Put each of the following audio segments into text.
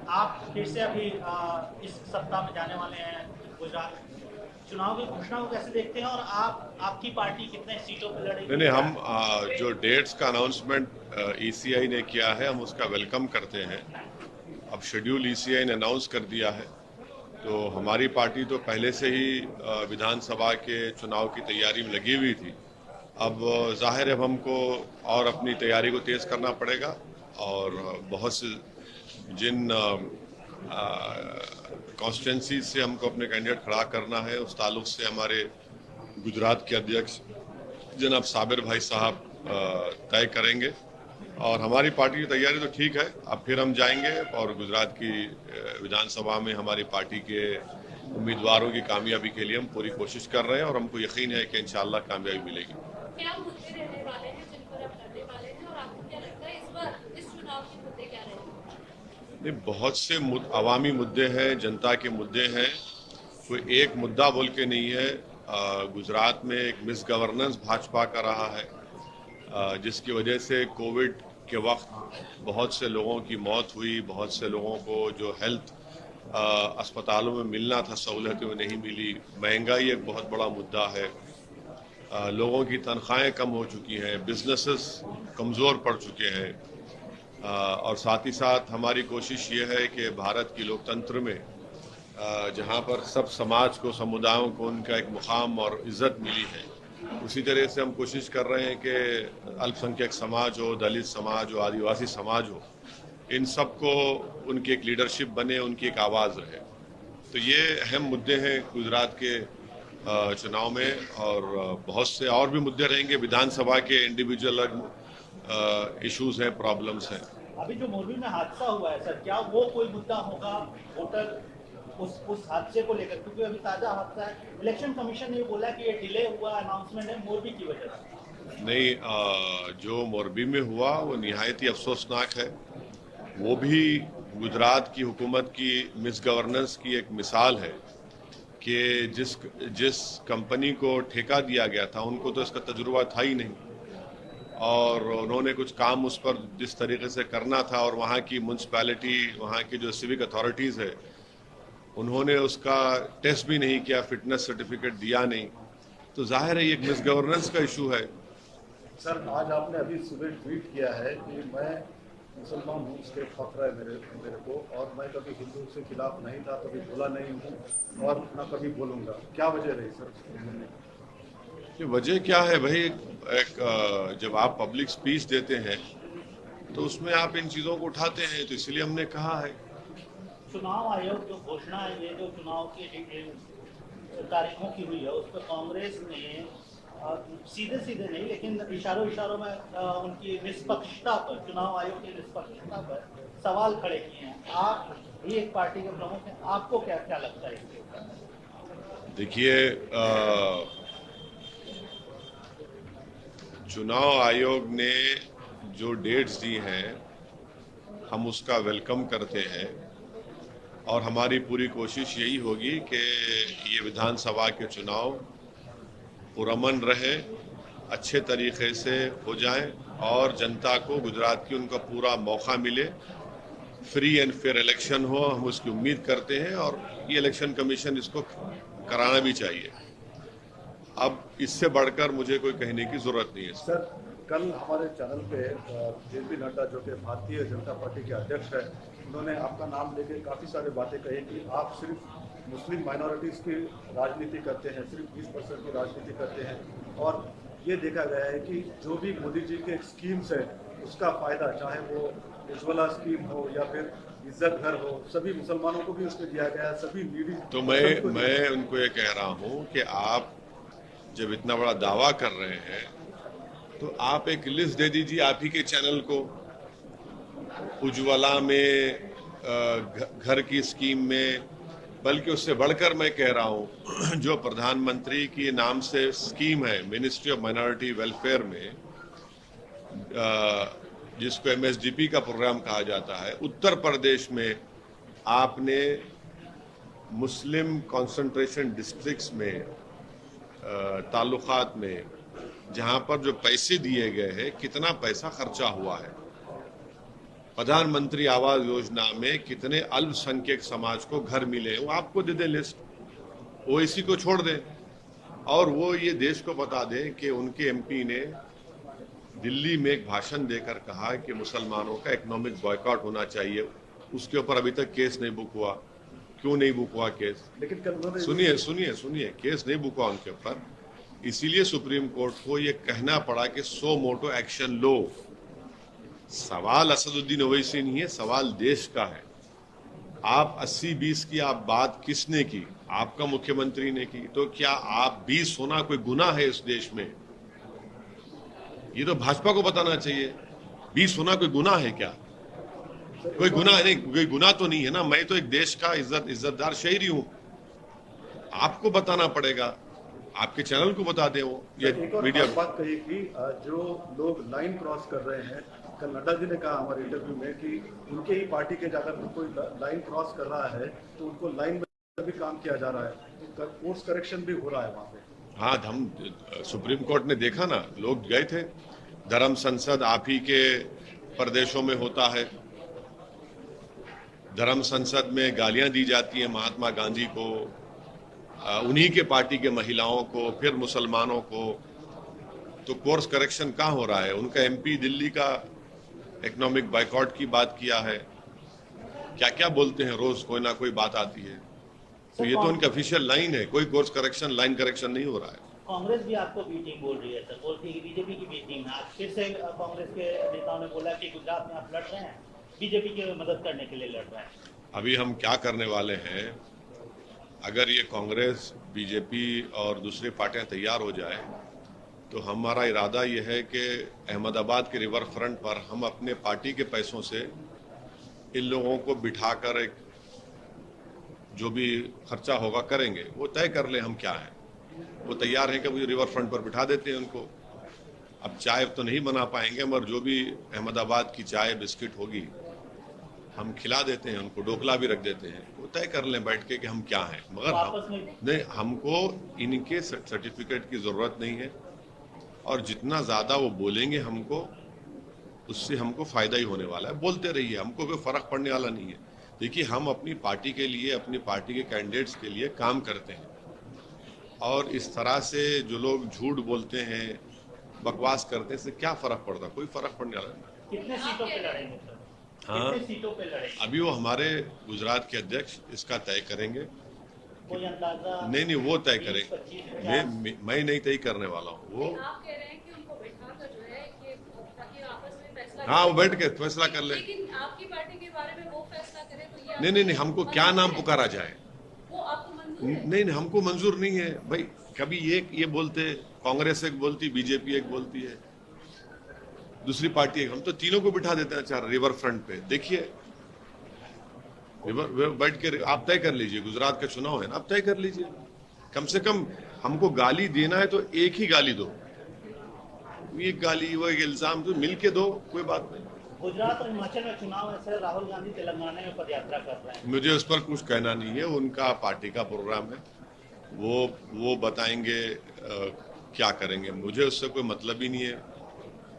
आप फिर से अभी इस सप्ताह में जाने वाले हैं गुजरात। चुनाव की घोषणा को कैसे देखते हैं और आपकी पार्टी कितने सीटों पर नहीं लड़ेगी नहीं, क्या? हम जो डेट्स का अनाउंसमेंट ईसीआई ने किया है हम उसका वेलकम करते हैं। अब शेड्यूल ईसीआई ने अनाउंस कर दिया है, तो हमारी पार्टी तो पहले से ही विधानसभा के चुनाव की तैयारी में लगी हुई थी। अब जाहिर है अब हमको और अपनी तैयारी को तेज़ करना पड़ेगा, और बहुत से जिन कॉन्स्टिट्यूंसी से हमको अपने कैंडिडेट खड़ा करना है उस ताल्लुक से हमारे गुजरात के अध्यक्ष जनाब साबिर भाई साहब तय करेंगे। और हमारी पार्टी की तैयारी तो ठीक है। अब फिर हम जाएंगे और गुजरात की विधानसभा में हमारी पार्टी के उम्मीदवारों की कामयाबी के लिए हम पूरी कोशिश कर रहे हैं, और हमको यकीन है कि इंशाल्लाह कामयाबी मिलेगी। क्या मुद्दे रहने वाले हैं जिन पर आप लड़ने वाले हैं, और आपको क्या लगता है इस बार इस चुनाव के मुद्दे क्या रहेंगे? नहीं, बहुत से अवामी मुद्दे हैं, जनता के मुद्दे हैं। कोई एक मुद्दा बोल के नहीं है। गुजरात में एक मिस गवर्नेंस भाजपा का रहा है, जिसकी वजह से कोविड के वक्त बहुत से लोगों की मौत हुई, बहुत से लोगों को जो हेल्थ अस्पतालों में मिलना था सहूलतें वो नहीं मिली। महंगाई एक बहुत बड़ा मुद्दा है। लोगों की तनख्वाहें कम हो चुकी हैं, बिजनेसेस कमज़ोर पड़ चुके हैं। और साथ ही साथ हमारी कोशिश ये है कि भारत की लोकतंत्र में जहाँ पर सब समाज को, समुदायों को उनका एक मुकाम और इज़्ज़त मिली है, उसी तरह से हम कोशिश कर रहे हैं कि अल्पसंख्यक समाज हो, दलित समाज हो, आदिवासी समाज हो, इन सबको उनकी एक लीडरशिप बने, उनकी एक आवाज़ रहे। तो ये अहम मुद्दे हैं गुजरात के चुनाव में, और बहुत से और भी मुद्दे रहेंगे। विधानसभा के इंडिविजुअल इश्यूज हैं, प्रॉब्लम्स हैं। अभी जो मोरबी में हादसा हुआ है सर, क्या वो कोई मुद्दा होगा वोटर उस हादसे को लेकर? क्योंकि अभी ताजा हादसा है, इलेक्शन कमीशन ने बोला कि ये डिले हुआ अनाउंसमेंट है मोरबी की वजह से। नहीं, जो मोरबी में हुआ वो निहायत ही अफसोसनाक है। वो भी गुजरात की हुकूमत की मिस गवर्नेंस की एक मिसाल है कि जिस कंपनी को ठेका दिया गया था उनको तो इसका तजुर्बा था ही नहीं, और उन्होंने कुछ काम उस पर जिस तरीके से करना था, और वहाँ की म्यूनसिपैलिटी, वहाँ की जो सिविक अथॉरिटीज़ है, उन्होंने उसका टेस्ट भी नहीं किया, फिटनेस सर्टिफिकेट दिया नहीं। तो जाहिर है ये एक मिस गवर्नेंस का इशू है। सर, आज आपने अभी सुबह ट्वीट किया है कि मैं मुसलमान हूँ, इसके फख्र है मेरे को, और मैं कभी हिंदू के खिलाफ नहीं था, कभी बोला नहीं हूँ और ना कभी बोलूँगा। क्या वजह रही सर? ये वजह क्या है भाई? जब आप पब्लिक स्पीच देते हैं तो उसमें आप इन चीज़ों को उठाते हैं, तो इसलिए हमने कहा है। चुनाव आयोग जो घोषणा है, ये जो चुनाव की तारीखों की हुई है, उस पर कांग्रेस ने सीधे सीधे नहीं लेकिन इशारों इशारों में उनकी निष्पक्षता पर, चुनाव आयोग की निष्पक्षता पर सवाल खड़े किए हैं। आप भी एक पार्टी के प्रमुख हैं, आपको क्या क्या लगता है इसके ऊपर? देखिए, चुनाव आयोग ने जो डेट्स दी हैं हम उसका वेलकम करते हैं, और हमारी पूरी कोशिश यही होगी कि ये विधानसभा के चुनाव पुरअमन रहे, अच्छे तरीके से हो जाएं, और जनता को, गुजरात की, उनका पूरा मौका मिले। फ्री एंड फेयर इलेक्शन हो, हम उसकी उम्मीद करते हैं, और ये इलेक्शन कमीशन इसको कराना भी चाहिए। अब इससे बढ़कर मुझे कोई कहने की जरूरत नहीं है। सर, कल हमारे चैनल पे जेपी नड्डा, जो कि भारतीय जनता पार्टी के अध्यक्ष है, उन्होंने आपका नाम लेके काफ़ी सारी बातें कही कि आप सिर्फ मुस्लिम माइनॉरिटीज़ की राजनीति करते हैं, सिर्फ 20% की राजनीति करते हैं, और ये देखा गया है कि जो भी मोदी जी के स्कीम्स है उसका फ़ायदा, चाहे वो उज्ज्वला स्कीम हो या फिर इज्जत घर हो, सभी मुसलमानों को भी उसमें दिया गया है, सभी नीडी। तो मैं उनको ये कह रहा हूँ कि आप जब इतना बड़ा दावा कर रहे हैं तो आप एक लिस्ट दे दीजिए आप ही के चैनल को। उज्ज्वला में, घर की स्कीम में, बल्कि उससे बढ़कर मैं कह रहा हूँ जो प्रधानमंत्री के नाम से स्कीम है मिनिस्ट्री ऑफ माइनॉरिटी वेलफेयर में, जिसको MSDP का प्रोग्राम कहा जाता है, उत्तर प्रदेश में आपने मुस्लिम कॉन्सेंट्रेशन डिस्ट्रिक्ट्स में, ताल्लुकात में, जहाँ पर जो पैसे दिए गए हैं, कितना पैसा खर्चा हुआ है, प्रधानमंत्री आवास योजना में कितने अल्पसंख्यक समाज को घर मिले, वो आपको दे दे लिस्ट, ओवैसी को छोड़ दें, और वो ये देश को बता दें कि उनके एमपी ने दिल्ली में एक भाषण देकर कहा कि मुसलमानों का इकोनॉमिक बॉयकॉट होना चाहिए। उसके ऊपर अभी तक केस नहीं बुक हुआ। क्यों नहीं बुक हुआ केस? लेकिन कल उन्होंने सुनिए, केस नहीं बुक हुआ उनके ऊपर, इसीलिए सुप्रीम कोर्ट को ये कहना पड़ा कि सो मोटो एक्शन लो। सवाल असदुद्दीन ओवैसी नहीं है, सवाल देश का है। आप 80-20 की आप बात किसने की? आपका मुख्यमंत्री ने की। तो क्या आप 20 होना कोई गुनाह है इस देश में? ये तो भाजपा को बताना चाहिए। 20 होना कोई गुनाह है क्या? कोई गुनाह नहीं, कोई गुनाह तो नहीं है ना। मैं तो एक देश का इज्जतदार शहरी हूं। आपको बताना पड़ेगा, आपके चैनल को बता दें। वो ये एक और मीडिया बात कही कि जो लोग लाइन क्रॉस कर रहे हैं, कल नड्डा जी ने कहा हमारे इंटरव्यू में कि उनके ही पार्टी के जाकर कोई लाइन क्रॉस कर रहा है तो उनको लाइन में भी काम किया जा रहा है, तो कोर्स करेक्शन भी हो रहा है वहाँ पे। हाँ, हम सुप्रीम कोर्ट ने देखा ना, लोग गए थे। धर्म संसद आप ही के प्रदेशों में होता है। धर्म संसद में गालियां दी जाती हैं महात्मा गांधी को, उन्हीं के पार्टी के महिलाओं को, फिर मुसलमानों को। तो कोर्स करेक्शन कहाँ हो रहा है? उनका एमपी दिल्ली का इकोनॉमिक बाइकआउट की बात किया है। क्या क्या बोलते हैं, रोज कोई ना कोई बात आती है। तो ये तो उनकी ऑफिशियल लाइन है, कोई कोर्स करेक्शन, लाइन करेक्शन नहीं हो रहा है। कांग्रेस भी आपको बी टीम बोल रही है सर, बोलती है कि बीजेपी की बी टीम है। आज फिर से कांग्रेस के नेताओं ने बोला कि गुजरात में आप लड़ रहे हैं, बीजेपी की मदद करने के लिए लड़ रहे हैं। अभी हम क्या करने वाले हैं, अगर ये कांग्रेस, बीजेपी और दूसरी पार्टियां तैयार हो जाए तो हमारा इरादा ये है कि अहमदाबाद के रिवर फ्रंट पर हम अपने पार्टी के पैसों से इन लोगों को बिठाकर एक जो भी खर्चा होगा करेंगे, वो तय कर ले हम क्या है। वो तैयार हैं कि मुझे रिवर फ्रंट पर बिठा देते हैं उनको। अब चाय तो नहीं बना पाएंगे, मगर जो भी अहमदाबाद की चाय बिस्किट होगी हम खिला देते हैं उनको, डोकला भी रख देते हैं। वो तय कर लें बैठ के कि हम क्या हैं। मगर नहीं, हमको इनके सर्टिफिकेट की जरूरत नहीं है, और जितना ज्यादा वो बोलेंगे हमको, उससे हमको फायदा ही होने वाला है। बोलते रहिए, हमको कोई फर्क पड़ने वाला नहीं है। देखिए, हम अपनी पार्टी के लिए, अपनी पार्टी के कैंडिडेट्स के लिए काम करते हैं, और इस तरह से जो लोग झूठ बोलते हैं, बकवास करते हैं, इससे क्या फर्क पड़ता? कोई फर्क पड़ने वाला नहीं। कितने सीटों पे लड़ेंगे सर? हाँ, कितने सीटों पे लड़ेंगे? अभी वो हमारे गुजरात के अध्यक्ष इसका तय करेंगे। कोई अंदाजा? नहीं, वो तय 20, करेंगे। 25, मैं नहीं तय करने वाला हूँ। वो आप कह रहे हैं कि उनको बैठाकर जो है कि ताकि आपस में फैसला हाँ, वो करें। बैठ के फैसला कर ले। लेकिन आपकी पार्टी के बारे में वो फैसला करे तो ये नहीं, हमको क्या नाम पुकारा जाए, वो आपको मंजूर है? नहीं, हमको मंजूर नहीं है भाई। कभी ये बोलते, कांग्रेस एक बोलती, बीजेपी एक बोलती है, दूसरी पार्टी एक। हम तो तीनों को बिठा देते हैं चार रिवर फ्रंट पे। देखिए, रिवर बैठ के आप तय कर लीजिए। गुजरात का चुनाव है ना, आप तय कर लीजिए। कम से कम हमको गाली देना है तो एक ही गाली दो, एक गाली, वो एक इल्जाम तो मिल के दो, कोई बात नहीं। गुजरात और हिमाचल में चुनाव है सर, राहुल गांधी तेलंगाना में पदयात्रा कर रहे हैं। मुझे उस पर कुछ कहना नहीं है, उनका पार्टी का प्रोग्राम है, वो बताएंगे क्या करेंगे। मुझे उससे कोई मतलब ही नहीं है।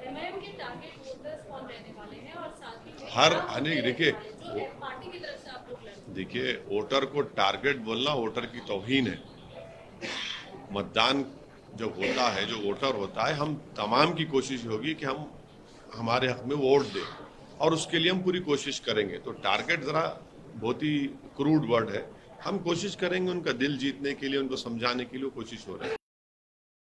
एमआईएम के टारगेट वोटर्स कौन रहने वाले हैं, और साथ ही हर आप अनेक, रहने देखिए, वाले, जो पार्टी की तरफ से आप लोग लड़ देखिए, वोटर को टारगेट बोलना वोटर की तौहीन है। मतदान जब होता है, जो वोटर होता है, हम तमाम की कोशिश होगी कि हम हमारे हक में वोट दें, और उसके लिए हम पूरी कोशिश करेंगे। तो टारगेट जरा बहुत ही क्रूड वर्ड है। हम कोशिश करेंगे उनका दिल जीतने के लिए, उनको समझाने के लिए कोशिश हो रही है।